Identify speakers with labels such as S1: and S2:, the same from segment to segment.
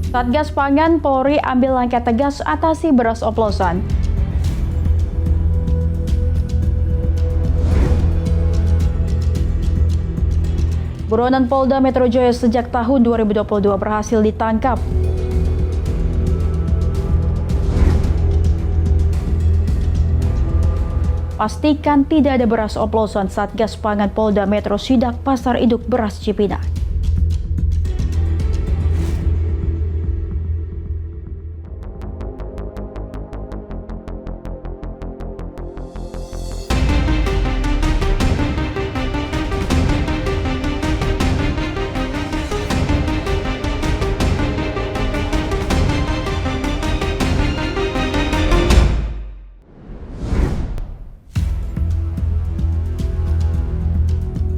S1: Satgas Pangan Polri ambil langkah tegas atasi beras oplosan. Buronan Polda Metro Jaya sejak tahun 2022 berhasil ditangkap. Pastikan tidak ada beras oplosan. Satgas Pangan Polda Metro sidak pasar induk beras Cipinang.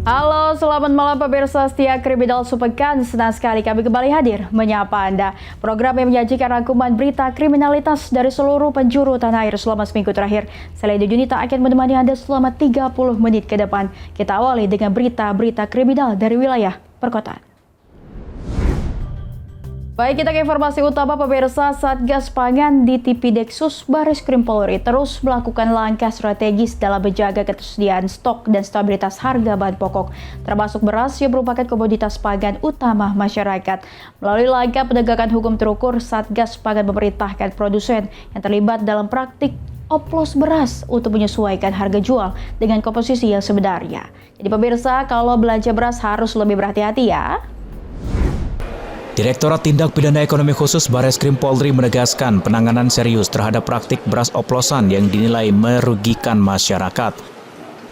S1: Halo, selamat malam pemirsa setia Kriminal Sepekan. Senang sekali kami kembali hadir menyapa Anda. Program yang menyajikan rangkuman berita kriminalitas dari seluruh penjuru tanah air selama seminggu terakhir. Saya Lady Junita akan menemani Anda selama 30 menit ke depan. Kita awali dengan berita-berita kriminal dari wilayah perkotaan. Baik, kita ke informasi utama pemirsa. Satgas Pangan di Tipideksus Bareskrim Polri terus melakukan langkah strategis dalam menjaga ketersediaan stok dan stabilitas harga bahan pokok, termasuk beras yang merupakan komoditas pangan utama masyarakat. Melalui langkah penegakan hukum terukur, Satgas Pangan memerintahkan produsen yang terlibat dalam praktik oplos beras untuk menyesuaikan harga jual dengan komposisi yang sebenarnya. Jadi pemirsa, kalau belanja beras harus lebih berhati-hati ya.
S2: Direktorat Tindak Pidana Ekonomi Khusus Bareskrim Polri menegaskan penanganan serius terhadap praktik beras oplosan yang dinilai merugikan masyarakat.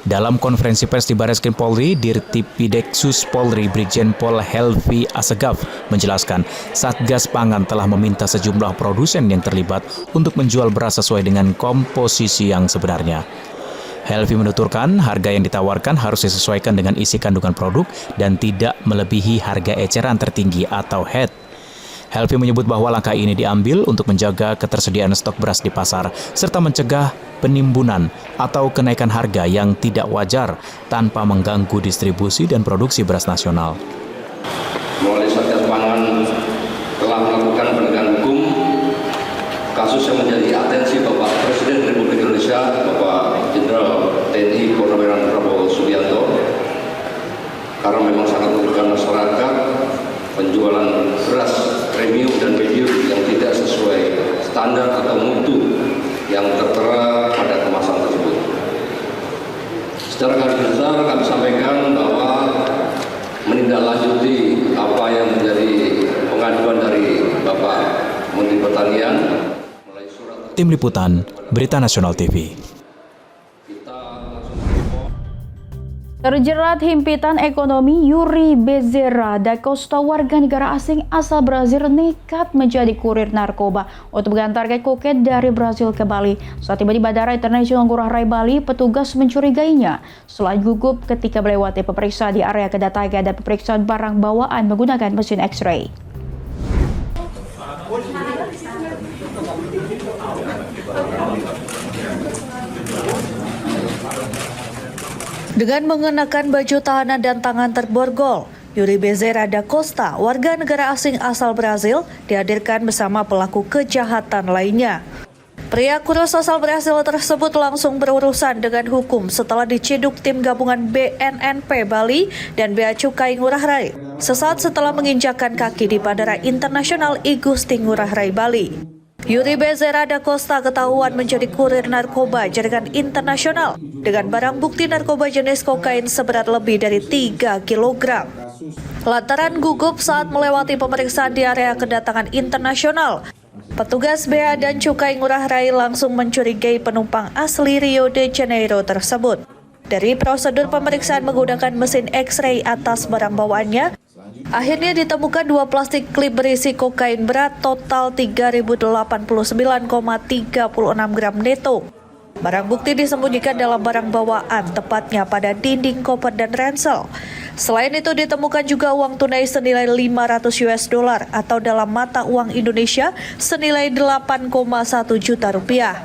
S2: Dalam konferensi pers di Bareskrim Polri, Dirtipideksus Polri Brigjen Pol Helvi Asegaf menjelaskan Satgas Pangan telah meminta sejumlah produsen yang terlibat untuk menjual beras sesuai dengan komposisi yang sebenarnya. Helvi menuturkan harga yang ditawarkan harus disesuaikan dengan isi kandungan produk dan tidak melebihi harga eceran tertinggi atau HET. Helvi menyebut bahwa langkah ini diambil untuk menjaga ketersediaan stok beras di pasar serta mencegah penimbunan atau kenaikan harga yang tidak wajar tanpa mengganggu distribusi dan produksi beras nasional.
S3: Melalui Satgas Pangan telah melakukan penegakan hukum kasus yang menjadi atensi Bapak Presiden Republik Indonesia, Bapak Jenderal TNI Purnawirawan Prabowo Subianto, karena memang sangat merugikan masyarakat penjualan beras premium dan medium yang tidak sesuai standar atau mutu yang tertera pada kemasan tersebut. Secara garis besar kami sampaikan bahwa menindaklanjuti apa yang menjadi pengaduan dari Bapak Menteri Pertanian.
S2: Tim Liputan, Berita Nasional TV.
S1: Terjerat himpitan ekonomi, Yuri Bezerra da Costa, warga negara asing asal Brazil, nekat menjadi kurir narkoba untuk mengantarkan kokain dari Brazil ke Bali. Saat tiba di Bandara Internasional Ngurah Rai Bali, petugas mencurigainya setelah gugup ketika melewati pemeriksaan di area kedatangan dan pemeriksaan barang bawaan menggunakan mesin X-ray. Dengan mengenakan baju tahanan dan tangan terborgol, Yuri Bezerra da Costa, warga negara asing asal Brazil, dihadirkan bersama pelaku kejahatan lainnya. Pria kurus asal Brazil tersebut langsung berurusan dengan hukum setelah diciduk tim gabungan BNNP Bali dan Bea Cukai Ngurah Rai sesaat setelah menginjakkan kaki di Bandara Internasional I Gusti Ngurah Rai Bali. Yuri Bezerra da Costa ketahuan menjadi kurir narkoba jaringan internasional dengan barang bukti narkoba jenis kokain seberat lebih dari 3 kg. Lantaran gugup saat melewati pemeriksaan di area kedatangan internasional, petugas Bea dan Cukai Ngurah Rai langsung mencurigai penumpang asli Rio de Janeiro tersebut. Dari prosedur pemeriksaan menggunakan mesin X-ray atas barang bawaannya, akhirnya ditemukan 2 plastik klip berisi kokain berat total 3.089,36 gram neto. Barang bukti disembunyikan dalam barang bawaan, tepatnya pada dinding koper dan ransel. Selain itu ditemukan juga uang tunai senilai $500 atau dalam mata uang Indonesia senilai 8,1 juta rupiah.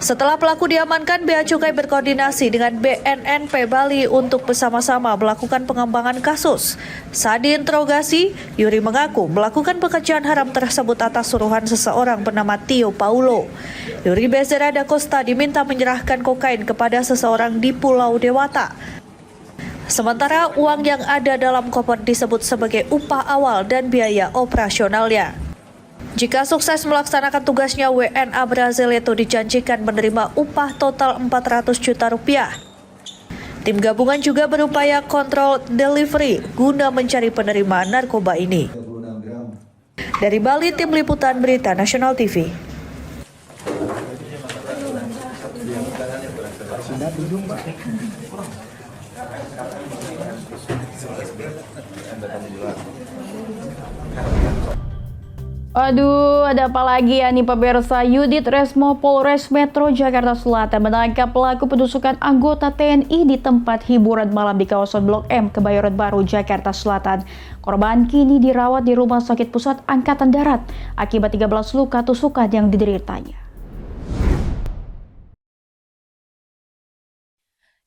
S1: Setelah pelaku diamankan, Bea Cukai berkoordinasi dengan BNNP Bali untuk bersama-sama melakukan pengembangan kasus. Saat diinterogasi, Yuri mengaku melakukan pekerjaan haram tersebut atas suruhan seseorang bernama Tio Paulo. Yuri Bezera da Costa diminta menyerahkan kokain kepada seseorang di Pulau Dewata. Sementara uang yang ada dalam koper disebut sebagai upah awal dan biaya operasionalnya. Jika sukses melaksanakan tugasnya, WNA Brazil itu dijanjikan menerima upah total 400 juta rupiah. Tim gabungan juga berupaya kontrol delivery guna mencari penerima narkoba ini. Dari Bali, Tim Liputan Berita Nasional TV.
S4: Aduh, ada apa lagi ya nih pemirsa? Unit Resmo Polres Metro Jakarta Selatan menangkap pelaku penusukan anggota TNI di tempat hiburan malam di kawasan Blok M, Kebayoran Baru, Jakarta Selatan. Korban kini dirawat di Rumah Sakit Pusat Angkatan Darat akibat 13 luka tusukan yang dideritanya.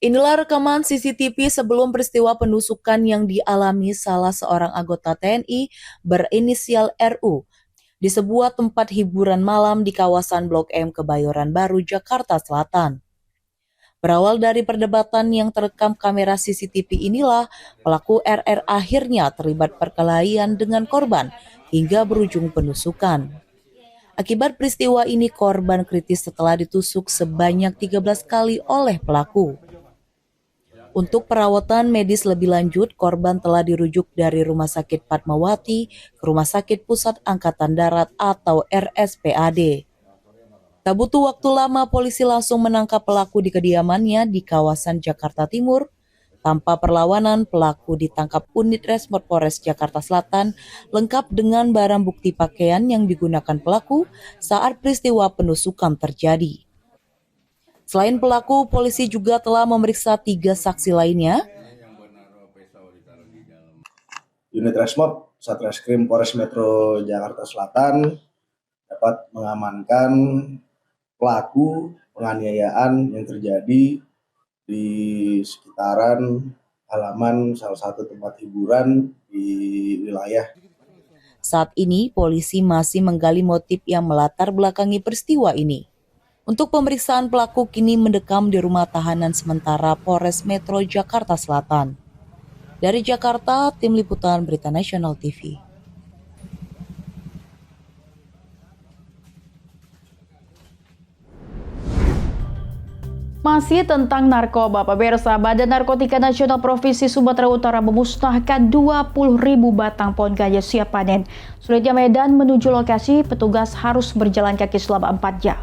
S5: Inilah rekaman CCTV sebelum peristiwa penusukan yang dialami salah seorang anggota TNI berinisial RU di sebuah tempat hiburan malam di kawasan Blok M, Kebayoran Baru, Jakarta Selatan. Berawal dari perdebatan yang terekam kamera CCTV inilah, pelaku RR akhirnya terlibat perkelahian dengan korban hingga berujung penusukan. Akibat peristiwa ini, korban kritis setelah ditusuk sebanyak 13 kali oleh pelaku. Untuk perawatan medis lebih lanjut, korban telah dirujuk dari Rumah Sakit Fatmawati ke Rumah Sakit Pusat Angkatan Darat atau RSPAD. Tak butuh waktu lama, polisi langsung menangkap pelaku di kediamannya di kawasan Jakarta Timur. Tanpa perlawanan, pelaku ditangkap unit Resmo Polres Jakarta Selatan lengkap dengan barang bukti pakaian yang digunakan pelaku saat peristiwa penusukan terjadi. Selain pelaku, polisi juga telah memeriksa 3 saksi lainnya.
S6: Unit Resmob Satreskrim Polres Metro Jakarta Selatan dapat mengamankan pelaku penganiayaan yang terjadi di sekitaran halaman salah satu tempat hiburan di wilayah.
S5: Saat ini, polisi masih menggali motif yang melatar belakangi peristiwa ini. Untuk pemeriksaan, pelaku kini mendekam di rumah tahanan sementara Polres Metro Jakarta Selatan. Dari Jakarta, Tim Liputan Berita Nasional TV.
S4: Masih tentang narkoba, pemirsa, Badan Narkotika Nasional Provinsi Sumatera Utara memusnahkan 20.000 batang pohon ganja siap panen. Sulitnya medan menuju lokasi, petugas harus berjalan kaki selama 4 jam.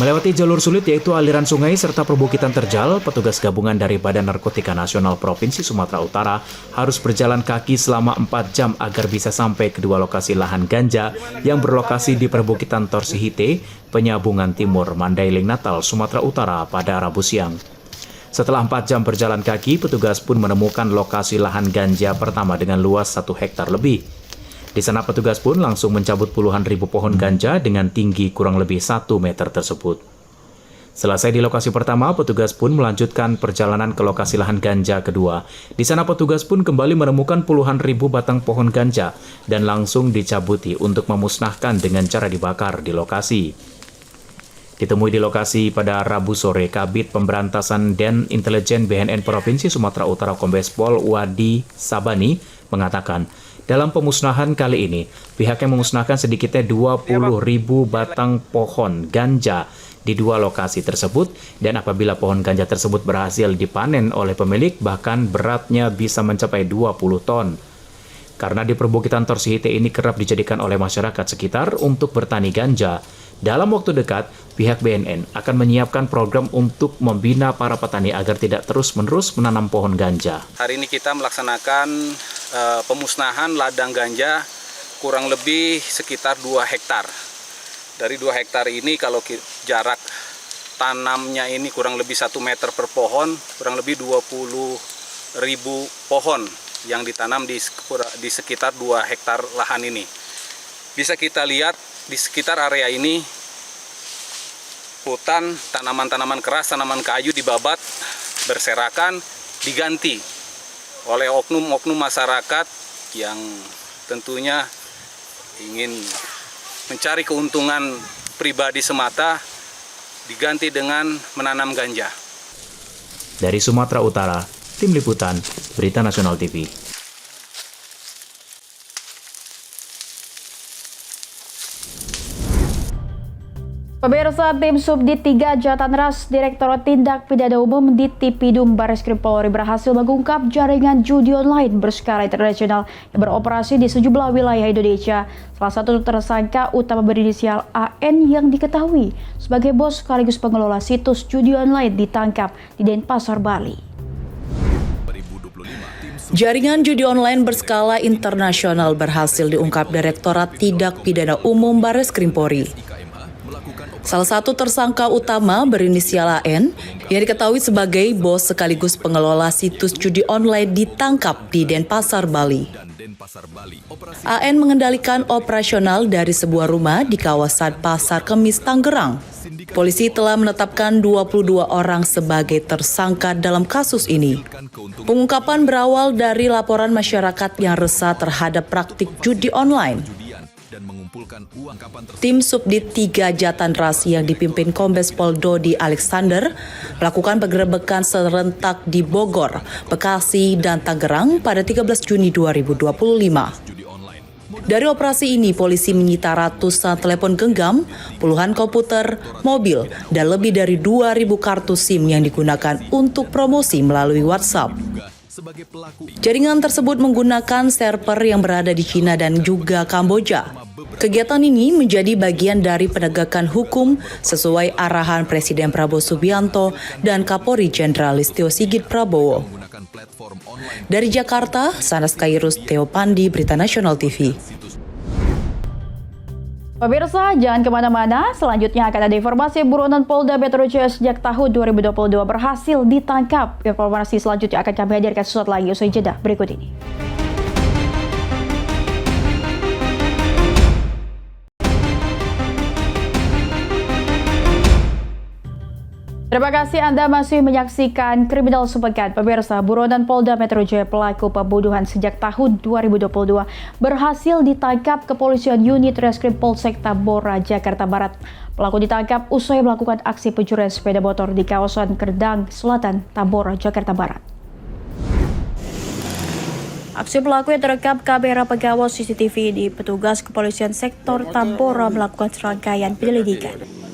S2: Melewati jalur sulit yaitu aliran sungai serta perbukitan terjal, petugas gabungan dari Badan Narkotika Nasional Provinsi Sumatera Utara harus berjalan kaki selama 4 jam agar bisa sampai ke 2 lokasi lahan ganja yang berlokasi di perbukitan Torsihite, Penyabungan Timur, Mandailing, Natal, Sumatera Utara pada Rabu siang. Setelah 4 jam berjalan kaki, petugas pun menemukan lokasi lahan ganja pertama dengan luas 1 hektar lebih. Di sana petugas pun langsung mencabut puluhan ribu pohon ganja dengan tinggi kurang lebih 1 meter tersebut. Selesai di lokasi pertama, petugas pun melanjutkan perjalanan ke lokasi lahan ganja kedua. Di sana petugas pun kembali menemukan puluhan ribu batang pohon ganja dan langsung dicabuti untuk memusnahkan dengan cara dibakar di lokasi. Ditemui di lokasi pada Rabu sore, Kabid Pemberantasan dan Intelijen BNN Provinsi Sumatera Utara Kombes Pol Wadi Sabani mengatakan, dalam pemusnahan kali ini, pihaknya memusnahkan sedikitnya 20.000 batang pohon ganja di 2 lokasi tersebut, dan apabila pohon ganja tersebut berhasil dipanen oleh pemilik, bahkan beratnya bisa mencapai 20 ton. Karena di perbukitan Torsihite ini kerap dijadikan oleh masyarakat sekitar untuk bertani ganja, dalam waktu dekat, pihak BNN akan menyiapkan program untuk membina para petani agar tidak terus-menerus menanam pohon ganja.
S7: Hari ini kita melaksanakan pemusnahan ladang ganja kurang lebih sekitar 2 hektar. Dari 2 hektar ini kalau jarak tanamnya ini kurang lebih 1 meter per pohon, kurang lebih 20.000 pohon yang ditanam di sekitar 2 hektar lahan ini. Bisa kita lihat di sekitar area ini hutan, tanaman-tanaman keras, tanaman kayu dibabat, berserakan, diganti oleh oknum-oknum masyarakat yang tentunya ingin mencari keuntungan pribadi semata, diganti dengan menanam ganja.
S2: Dari Sumatera Utara, Tim Liputan, Berita Nasional TV.
S4: Pemirsa, tim Subdit 3 Jatanras Direktorat Tindak Pidana Umum Ditipidum Bareskrim Polri berhasil mengungkap jaringan judi online berskala internasional yang beroperasi di sejumlah wilayah Indonesia. Salah satu tersangka utama berinisial AN yang diketahui sebagai bos sekaligus pengelola situs judi online ditangkap di Denpasar, Bali.
S5: Jaringan judi online berskala internasional berhasil diungkap Direktorat Tindak Pidana Umum Bareskrim Polri. Salah satu tersangka utama berinisial AN yang diketahui sebagai bos sekaligus pengelola situs judi online ditangkap di Denpasar, Bali. AN mengendalikan operasional dari sebuah rumah di kawasan Pasar Kemis, Tangerang. Polisi telah menetapkan 22 orang sebagai tersangka dalam kasus ini. Pengungkapan berawal dari laporan masyarakat yang resah terhadap praktik judi online. Tim Subdit 3 Jatanras yang dipimpin Kombes Pol Dodi Alexander melakukan penggerebekan serentak di Bogor, Bekasi, dan Tangerang pada 13 Juni 2025. Dari operasi ini, polisi menyita ratusan telepon genggam, puluhan komputer, mobil, dan lebih dari 2.000 kartu SIM yang digunakan untuk promosi melalui WhatsApp. Jaringan tersebut menggunakan server yang berada di Cina dan juga Kamboja. Kegiatan ini menjadi bagian dari penegakan hukum sesuai arahan Presiden Prabowo Subianto dan Kapolri Jenderal Listio Sigit Prabowo. Dari Jakarta, Sanas Kairus, Theo Pandi, Berita Nasional TV.
S4: Pemirsa, jangan kemana-mana. Selanjutnya akan ada informasi buronan Polda Metro Jaya sejak tahun 2022 berhasil ditangkap. Informasi selanjutnya akan kami hadirkan sesaat lagi usai jeda berikut ini. Terima kasih Anda masih menyaksikan Kriminal Sepekan. Pemirsa, buronan Polda Metro Jaya pelaku pembunuhan sejak tahun 2022 berhasil ditangkap Kepolisian Unit Reskrim Polsek Tambora, Jakarta Barat. Pelaku ditangkap usai melakukan aksi pencurian sepeda motor di kawasan Kerdang Selatan, Tambora, Jakarta Barat. Aksi pelaku yang terekam kamera pengawas CCTV di petugas kepolisian sektor Tambora melakukan serangkaian penyelidikan.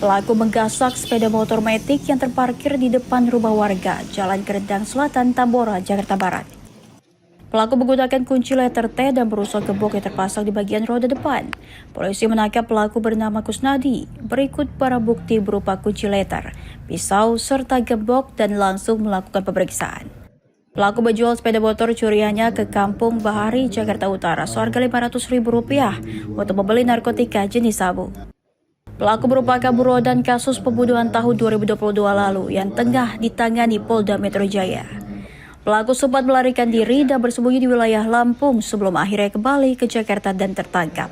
S4: Pelaku menggasak sepeda motor matic yang terparkir di depan rumah warga, Jalan Kerdang Selatan, Tambora, Jakarta Barat. Pelaku menggunakan kunci letter T dan berusok gembok yang terpasang di bagian roda depan. Polisi menangkap pelaku bernama Kusnadi. Berikut barang bukti berupa kunci letter, pisau, serta gembok dan langsung melakukan pemeriksaan. Pelaku menjual sepeda motor curiannya ke Kampung Bahari, Jakarta Utara, seharga Rp500.000 untuk membeli narkotika jenis sabu. Pelaku merupakan buronan kasus pembunuhan tahun 2022 lalu yang tengah ditangani Polda Metro Jaya. Pelaku sempat melarikan diri dan bersembunyi di wilayah Lampung sebelum akhirnya kembali ke Jakarta dan tertangkap.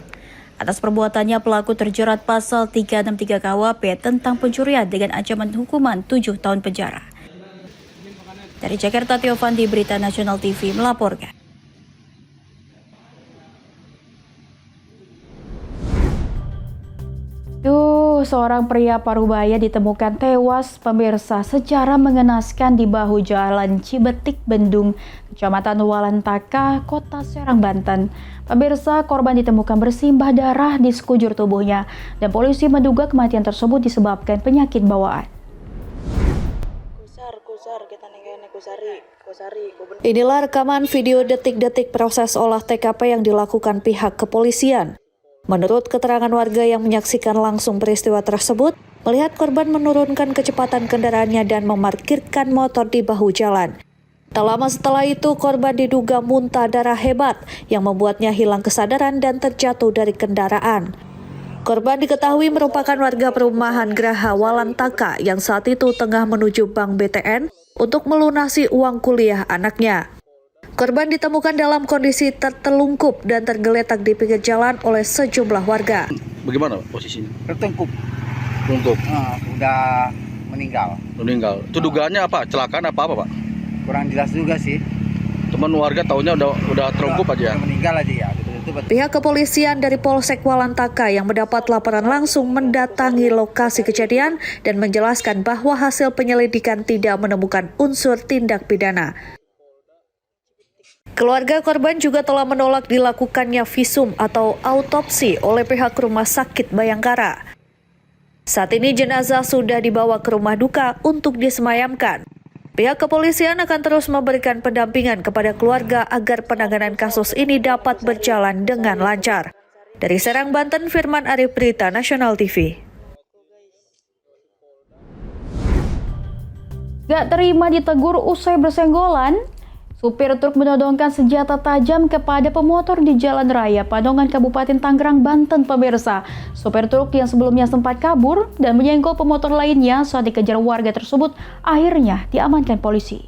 S4: Atas perbuatannya, pelaku terjerat pasal 363 KUHP tentang pencurian dengan ancaman hukuman 7 tahun penjara. Dari Jakarta, Theo Pandi, Berita Nasional TV melaporkan. Seorang pria Parubaya ditemukan tewas, pemirsa, secara mengenaskan di bahu jalan Cibetik, Bendung, Kecamatan Walantaka, Kota Serang, Banten. Pemirsa, korban ditemukan bersimbah darah di sekujur tubuhnya dan polisi menduga kematian tersebut disebabkan penyakit bawaan.
S1: Inilah rekaman video detik-detik proses olah TKP yang dilakukan pihak kepolisian. Menurut keterangan warga yang menyaksikan langsung peristiwa tersebut, melihat korban menurunkan kecepatan kendaraannya dan memarkirkan motor di bahu jalan. Tak lama setelah itu, korban diduga muntah darah hebat yang membuatnya hilang kesadaran dan terjatuh dari kendaraan. Korban diketahui merupakan warga perumahan Graha Walantaka yang saat itu tengah menuju Bank BTN untuk melunasi uang kuliah anaknya. Korban ditemukan dalam kondisi tertelungkup dan tergeletak di pinggir jalan oleh sejumlah warga.
S8: Bagaimana posisinya?
S9: Tertungkup.
S8: Udah
S9: Meninggal.
S8: Itu dugaannya apa? Kecelakaan apa Pak?
S9: Kurang jelas juga sih.
S8: Teman warga taunya udah terungkup aja.
S9: Meninggal aja ya. Betul.
S1: Pihak kepolisian dari Polsek Walantaka yang mendapat laporan langsung mendatangi lokasi kejadian dan menjelaskan bahwa hasil penyelidikan tidak menemukan unsur tindak pidana. Keluarga korban juga telah menolak dilakukannya visum atau autopsi oleh pihak Rumah Sakit Bayangkara. Saat ini jenazah sudah dibawa ke rumah duka untuk disemayamkan. Pihak kepolisian akan terus memberikan pendampingan kepada keluarga agar penanganan kasus ini dapat berjalan dengan lancar. Dari Serang, Banten, Firman Arif, Berita Nasional TV.
S4: Gak terima ditegur usai bersenggolan, supir truk menodongkan senjata tajam kepada pemotor di Jalan Raya Padongan, Kabupaten Tangerang, Banten, pemirsa. Supir truk yang sebelumnya sempat kabur dan menyenggol pemotor lainnya saat dikejar warga tersebut akhirnya diamankan polisi.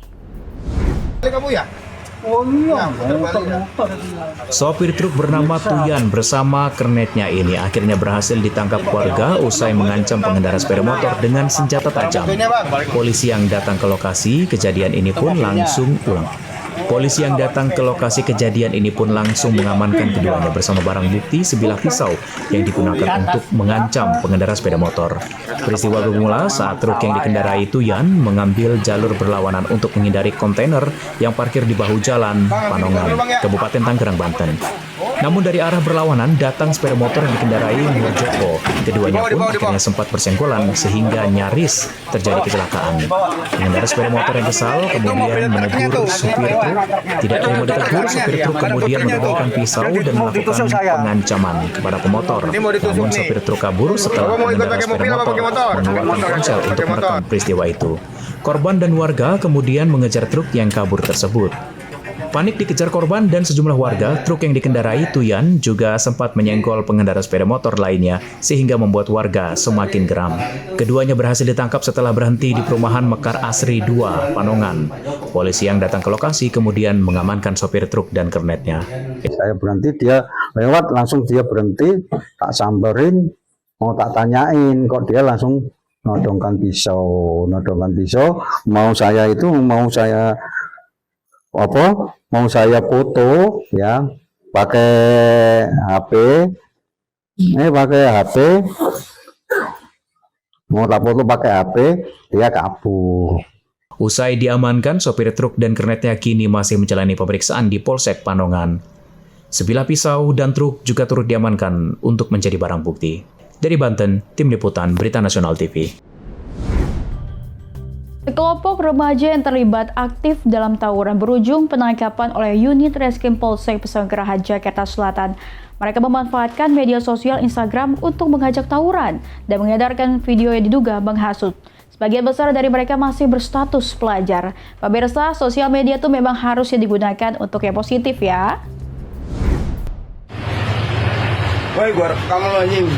S6: Kamu ya?
S9: Oh iya.
S2: Sopir truk bernama Tuyan bersama kernetnya ini akhirnya berhasil ditangkap warga usai mengancam pengendara sepeda motor dengan senjata tajam. Polisi yang datang ke lokasi kejadian ini pun langsung mengamankan keduanya bersama barang bukti sebilah pisau yang digunakan untuk mengancam pengendara sepeda motor. Peristiwa bermula saat truk yang dikendarai Tuyan mengambil jalur berlawanan untuk menghindari kontainer yang parkir di bahu jalan Panongan, Kabupaten Tangerang, Banten. Namun dari arah berlawanan datang sepeda motor yang dikendarai Nurjoko. Keduanya pun akhirnya sempat bersenggolan sehingga nyaris terjadi kecelakaan. Pengendara sepeda motor yang kesal kemudian menegur supir truk. Tidak terima ditegur, supir truk kemudian menodongkan pisau dan melakukan pengancaman kepada pemotor. Namun supir truk kabur setelah pengendara sepeda motor mengeluarkan ponsel untuk merekam peristiwa itu. Korban dan warga kemudian mengejar truk yang kabur tersebut. Panik dikejar korban dan sejumlah warga, truk yang dikendarai Tuyan juga sempat menyenggol pengendara sepeda motor lainnya sehingga membuat warga semakin geram. Keduanya berhasil ditangkap setelah berhenti di perumahan Mekar Asri 2, Panongan. Polisi yang datang ke lokasi kemudian mengamankan sopir truk dan kernetnya.
S10: Saya berhenti, dia lewat, langsung dia berhenti, tak samperin, mau tak tanyain, kok dia langsung nodongkan pisau, mau saya foto ya pakai HP, mau tak foto pakai HP, dia kabur.
S2: Usai diamankan, sopir truk dan kernetnya kini masih menjalani pemeriksaan di Polsek Panongan. Sebilah pisau dan truk juga turut diamankan untuk menjadi barang bukti. Dari Banten, Tim Liputan Berita Nasional TV.
S4: Sekelompok remaja yang terlibat aktif dalam tawuran berujung penangkapan oleh unit Reskrim Polsek Pesanggerahan, Jakarta Selatan. Mereka memanfaatkan media sosial Instagram untuk mengajak tawuran dan mengedarkan video yang diduga menghasut. Sebagian besar dari mereka masih berstatus pelajar. Pemirsa, sosial media itu memang harusnya digunakan untuk yang positif ya.
S9: Woi, gua rekam lo anjing.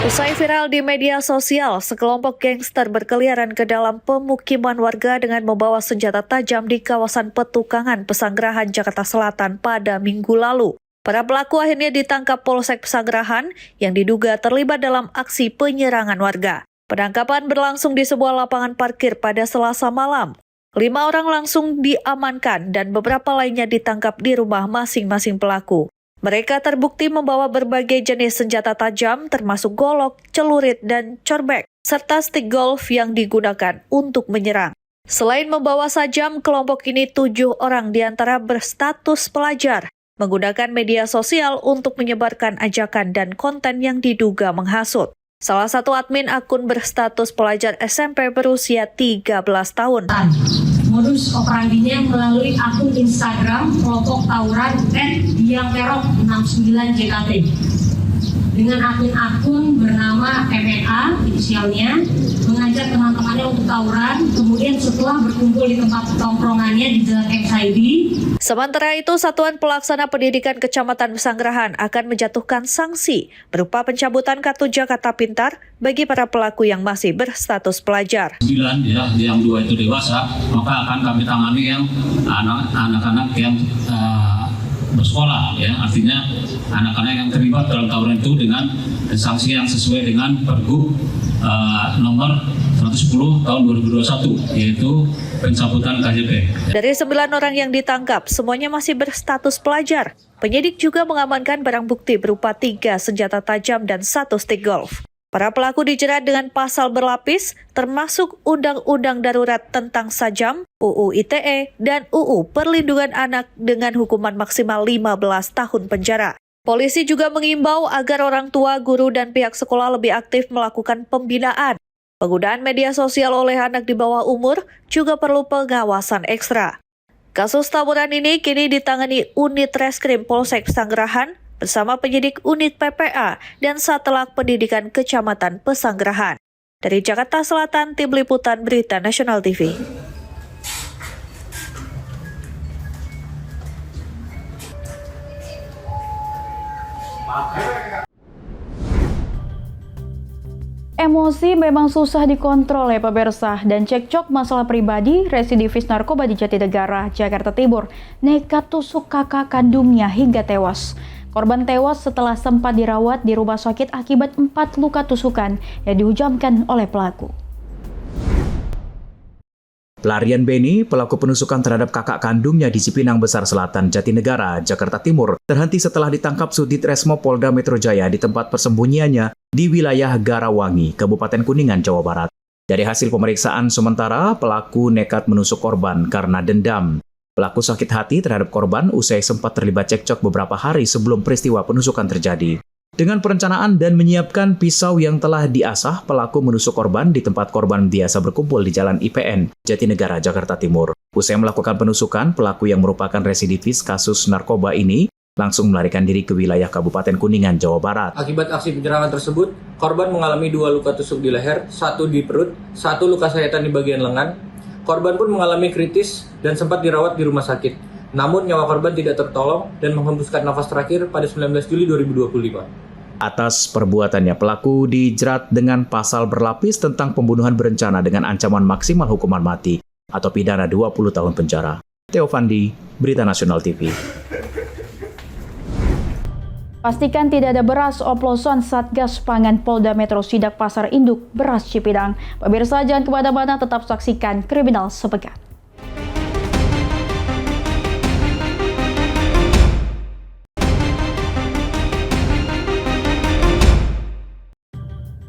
S1: Usai viral di media sosial, sekelompok gangster berkeliaran ke dalam pemukiman warga dengan membawa senjata tajam di kawasan Petukangan, Pesanggerahan, Jakarta Selatan pada Minggu lalu. Para pelaku akhirnya ditangkap Polsek Pesanggerahan yang diduga terlibat dalam aksi penyerangan warga. Penangkapan berlangsung di sebuah lapangan parkir pada Selasa malam. 5 orang langsung diamankan dan beberapa lainnya ditangkap di rumah masing-masing pelaku. Mereka terbukti membawa berbagai jenis senjata tajam termasuk golok, celurit, dan corbek, serta stik golf yang digunakan untuk menyerang. Selain membawa sajam, kelompok ini 7 orang diantara berstatus pelajar, menggunakan media sosial untuk menyebarkan ajakan dan konten yang diduga menghasut. Salah satu admin akun berstatus pelajar SMP berusia 13 tahun.
S11: Modus operandinya melalui akun Instagram kelompok tawuran @diangkerok69JKT dengan akun bernama MNA inisialnya, mengajak teman-temannya untuk tawuran, kemudian setelah berkumpul di tempat tongkrongannya di Jalan MSID.
S1: Sementara itu, Satuan Pelaksana Pendidikan Kecamatan Pesanggerahan akan menjatuhkan sanksi berupa pencabutan kartu Jakarta Pintar bagi para pelaku yang masih berstatus pelajar.
S12: 9 ya, yang 2 itu dewasa, maka akan kami tangani yang anak-anak yang bersekolah ya, artinya anak-anak yang terlibat dalam tawuran itu dengan sanksi yang sesuai dengan Pergub nomor 110 tahun 2021, yaitu pencabutan KJP.
S1: Dari 9 orang yang ditangkap, semuanya masih berstatus pelajar. Penyidik juga mengamankan barang bukti berupa 3 senjata tajam dan 1 stick golf. Para pelaku dijerat dengan pasal berlapis, termasuk Undang-Undang Darurat tentang Sajam, UU ITE, dan UU Perlindungan Anak dengan hukuman maksimal 15 tahun penjara. Polisi juga mengimbau agar orang tua, guru, dan pihak sekolah lebih aktif melakukan pembinaan. Penggunaan media sosial oleh anak di bawah umur juga perlu pengawasan ekstra. Kasus tawuran ini kini ditangani Unit Reskrim Polsek Pesanggerahan bersama penyidik unit PPA dan Satelak Pendidikan Kecamatan Pesanggerahan. Dari Jakarta Selatan, Tim Liputan Berita Nasional TV.
S4: Emosi memang susah dikontrol ya pemirsa, dan cekcok masalah pribadi residivis narkoba di Jatinegara, Jakarta Timur nekat tusuk kakak kandungnya hingga tewas. Korban tewas setelah sempat dirawat di rumah sakit akibat 4 luka tusukan yang dihujamkan oleh pelaku.
S2: Pelarian Beni, pelaku penusukan terhadap kakak kandungnya di Cipinang Besar Selatan, Jatinegara, Jakarta Timur, terhenti setelah ditangkap Sudit Resmo Polda Metro Jaya di tempat persembunyiannya di wilayah Garawangi, Kabupaten Kuningan, Jawa Barat. Dari hasil pemeriksaan sementara, pelaku nekat menusuk korban karena dendam. Pelaku sakit hati terhadap korban usai sempat terlibat cekcok beberapa hari sebelum peristiwa penusukan terjadi. Dengan perencanaan dan menyiapkan pisau yang telah diasah, pelaku menusuk korban di tempat korban biasa berkumpul di Jalan IPN, Jatinegara, Jakarta Timur. Usai melakukan penusukan, pelaku yang merupakan residivis kasus narkoba ini langsung melarikan diri ke wilayah Kabupaten Kuningan, Jawa Barat.
S13: Akibat aksi penyerangan tersebut, korban mengalami 2 luka tusuk di leher, 1 di perut, 1 luka sayatan di bagian lengan. Korban pun mengalami kritis dan sempat dirawat di rumah sakit. Namun nyawa korban tidak tertolong dan menghembuskan nafas terakhir pada 19 Juli 2025.
S2: Atas perbuatannya, pelaku dijerat dengan pasal berlapis tentang pembunuhan berencana dengan ancaman maksimal hukuman mati atau pidana 20 tahun penjara. Theo Fandi, Berita Nasional TV.
S4: Pastikan tidak ada beras oplosan Satgas Pangan Polda Metro Sidak Pasar Induk Beras Cipinang. Pemirsa jangan kemana-mana, tetap saksikan Kriminal Sepekan.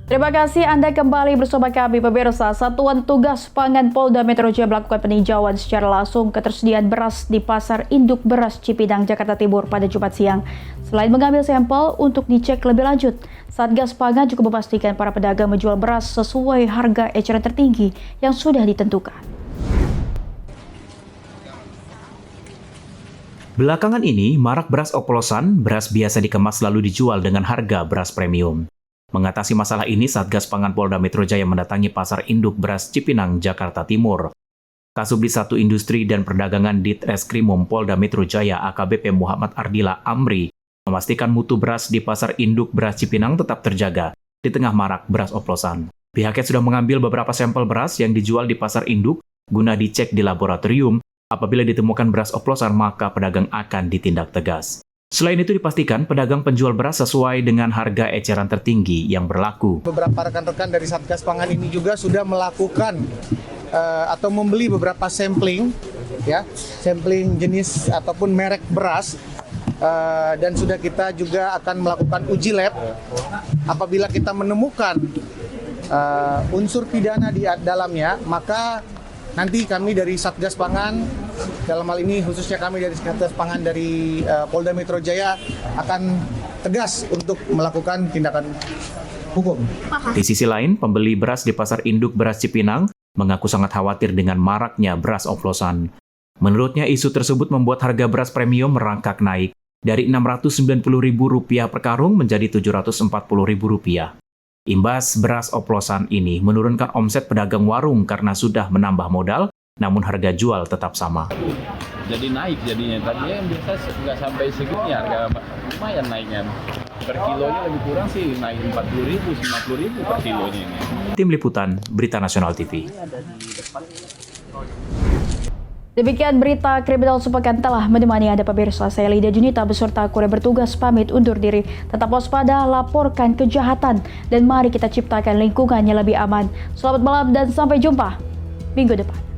S4: Terima kasih Anda kembali bersama kami pemirsa. Satuan Tugas Pangan Polda Metro Jaya melakukan peninjauan secara langsung ketersediaan beras di Pasar Induk Beras Cipinang, Jakarta Timur pada Jumat siang. Selain mengambil sampel untuk dicek lebih lanjut, Satgas Pangan juga memastikan para pedagang menjual beras sesuai harga eceran tertinggi yang sudah ditentukan.
S2: Belakangan ini, marak beras oplosan, beras biasa dikemas lalu dijual dengan harga beras premium. Mengatasi masalah ini, Satgas Pangan Polda Metro Jaya mendatangi Pasar Induk Beras Cipinang, Jakarta Timur. Kasubdit 1 Industri dan Perdagangan Ditreskrimum Polda Metro Jaya AKBP Muhammad Ardila Amri memastikan mutu beras di Pasar Induk Beras Cipinang tetap terjaga di tengah marak beras oplosan. Pihaknya sudah mengambil beberapa sampel beras yang dijual di Pasar Induk guna dicek di laboratorium. Apabila ditemukan beras oplosan, maka pedagang akan ditindak tegas. Selain itu dipastikan pedagang penjual beras sesuai dengan harga eceran tertinggi yang berlaku.
S6: Beberapa rekan-rekan dari Satgas Pangan ini juga sudah melakukan atau membeli beberapa sampling jenis ataupun merek beras, dan sudah kita juga akan melakukan uji lab. Apabila kita menemukan unsur pidana di dalamnya, maka nanti kami dari Satgas Pangan, dalam hal ini khususnya kami dari Satgas Pangan dari Polda Metro Jaya akan tegas untuk melakukan tindakan hukum.
S2: Di sisi lain, pembeli beras di Pasar Induk Beras Cipinang mengaku sangat khawatir dengan maraknya beras oplosan. Menurutnya, isu tersebut membuat harga beras premium merangkak naik dari Rp690.000 per karung menjadi Rp740.000. Imbas beras oplosan ini menurunkan omset pedagang warung karena sudah menambah modal, namun harga jual tetap sama.
S14: Jadi naik jadinya, tadinya yang biasa nggak sampai segini, harga lumayan naiknya. Per kilonya lebih kurang sih naik 40.000, 50.000 per kilonya ini.
S2: Tim Liputan, Berita Nasional TV.
S4: Demikian berita kriminal sepekan telah menemani Anda pemirsa. Saya Lydia Junita beserta kru bertugas pamit undur diri. Tetap waspada, laporkan kejahatan, dan mari kita ciptakan lingkungan yang lebih aman. Selamat malam dan sampai jumpa minggu depan.